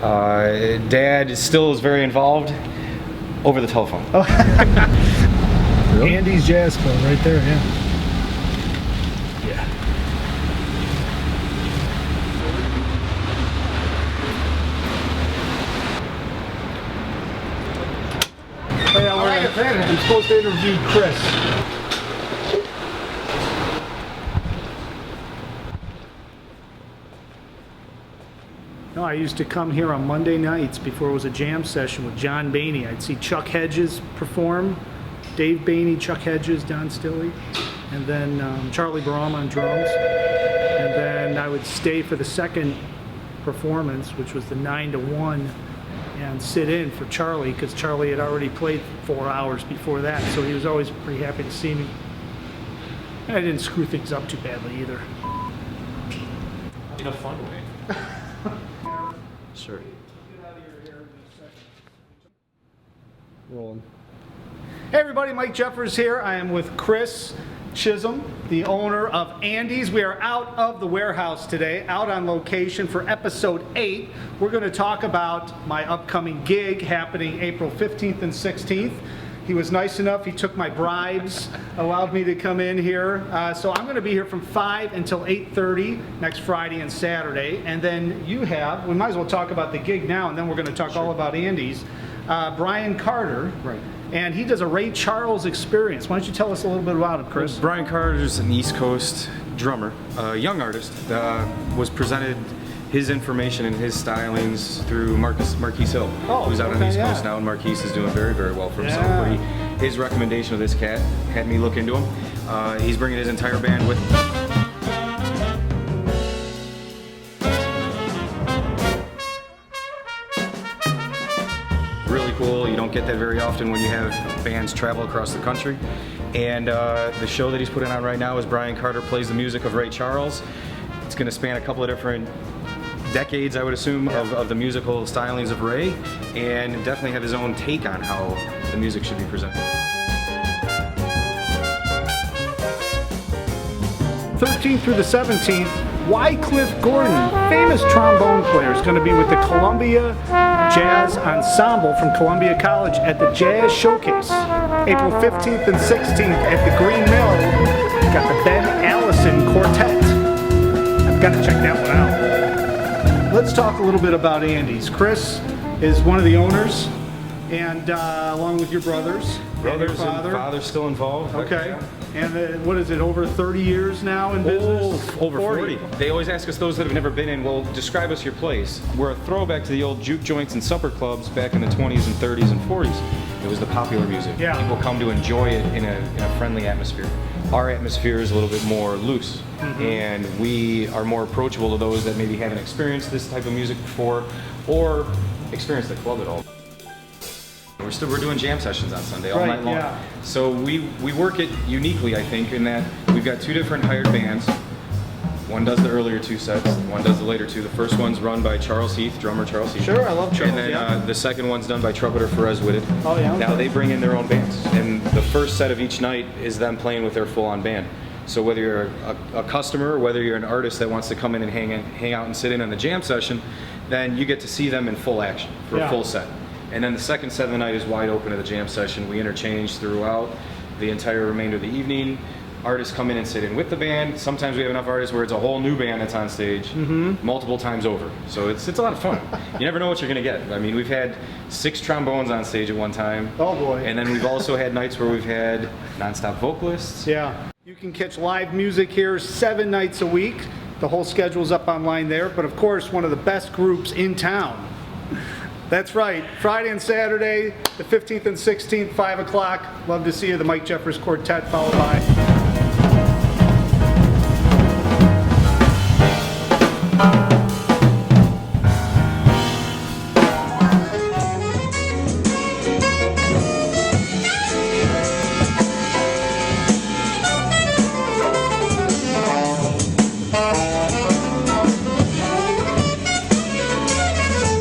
Dad still is very involved over the telephone. Oh. Really? Andy's Jazz Club right there, yeah. Yeah. Oh, yeah, I'm supposed to interview Chris. No, I used to come here on Monday nights before it was a jam session with John Bainey. I'd see Chuck Hedges perform, Dave Bainey, Chuck Hedges, Don Stilley, and then Charlie Baum on drums. And then I would stay for the second performance, which was the 9 to 1, and sit in for Charlie because Charlie had already played 4 hours before that, so he was always pretty happy to see me. And I didn't screw things up too badly either. In a fun way. Sure. Rolling. Hey everybody, Mike Jeffers here. I am with Chris Chisholm, the owner of Andy's. We are out of the warehouse today, out on location for episode 8. We're going to talk about my upcoming gig happening April 15th and 16th. He was nice enough, he took my bribes, allowed me to come in here. So I'm going to be here from 5 until 8:30 next Friday and Saturday. And then you have, we might as well talk about the gig now, and then we're going to talk all about Andy's. Brian Carter. Right. And he does a Ray Charles experience. Why don't you tell us a little bit about it, Chris? Brian Carter is an East Coast drummer, a young artist that was presented his information and his stylings through Marquise Hill, who's out on the East Coast now, and Marquise is doing very, very well for himself. But his recommendation of this cat had me look into him. He's bringing his entire band with him. Really cool. You don't get that very often when you have bands travel across the country. And the show that he's putting on right now is Brian Carter plays the music of Ray Charles. It's going to span a couple of different decades, I would assume, of the musical stylings of Ray, and definitely have his own take on how the music should be presented. 13th through the 17th, Wycliffe Gordon, famous trombone player, is going to be with the Columbia Jazz Ensemble from Columbia College at the Jazz Showcase. April 15th and 16th at the Green Mill. Got the Ben Allison Quartet. I've got to check that one out. Let's talk a little bit about Andy's. Chris is one of the owners, and along with your brothers. Brothers and and father's still involved. Okay. And what is it, over 30 years now in business? Over 40. They always ask us, those that have never been in, well, describe us your place. We're a throwback to the old juke joints and supper clubs back in the 20s and 30s and 40s. It was the popular music. Yeah. People come to enjoy it in a friendly atmosphere. Our atmosphere is a little bit more loose, and we are more approachable to those that maybe haven't experienced this type of music before or experienced the club at all. We're doing jam sessions on Sunday all night long. Yeah. So we work it uniquely, I think, in that we've got 2 different hired bands. One does the earlier 2 sets, one does the later 2. The first one's run by Charles Heath, drummer Charles Heath. Sure, I love Charles. And then the second one's done by trumpeter Perez Whitted. Oh, yeah, Now okay. they bring in their own bands, and the first set of each night is them playing with their full-on band. So whether you're a customer or whether you're an artist that wants to come in and hang out and sit in on the jam session, then you get to see them in full action for a full set. And then the second set of the night is wide open to the jam session. We interchange throughout the entire remainder of the evening. Artists come in and sit in with the band. Sometimes we have enough artists where it's a whole new band that's on stage multiple times over. So it's a lot of fun. You never know what you're going to get. I mean, we've had 6 trombones on stage at one time. Oh boy. And then we've also had nights where we've had nonstop vocalists. Yeah. You can catch live music here 7 nights a week. The whole schedule's up online there. But of course, one of the best groups in town. That's right. Friday and Saturday, the 15th and 16th, 5 o'clock. Love to see you. The Mike Jeffers Quartet, followed by